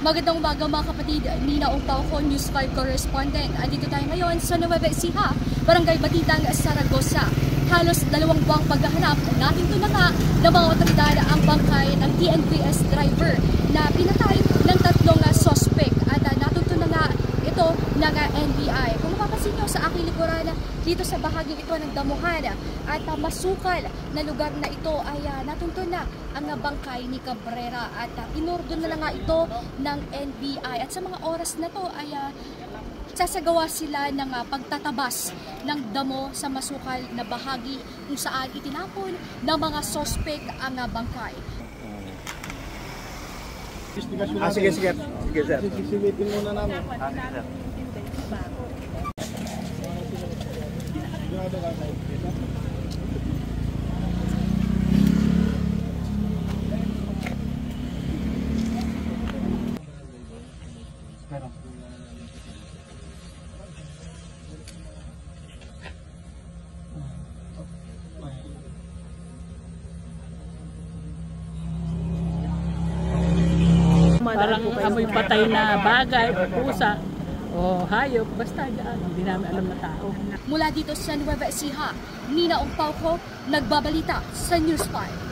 Magandang umaga mga kapatid, Nina Ongpao ko, News 5 correspondent. Andito tayo ngayon sa Nueva Ecija, Barangay Batitang, Saragossa. Halos 2 buwang paghahanap, nahinto na nga ng mga otoridad ang bangkay ng TNVS driver na pinatay ng 3 suspect at natuto na nga ito ng NBI. Kung mapapansin nyo sa aking likuran, dito sa bahagi ito ng damuhan at masukal na lugar na ito ay natunto na ang bangkay ni Cabrera at inordon na nga ito ng NBI. At sa mga oras na to ay sasagawa sila ng pagtatabas ng damo sa masukal na bahagi kung saan itinapon ng mga suspect ang bangkay. Sige, sir. Silipin muna namin. Sir. Parang amoy patay na bagay, pusa, o hayop, basta dyan, hindi namin alam na tao. Mula dito sa Nueva Ecija, Nina Ongpao ko, nagbabalita sa News 5.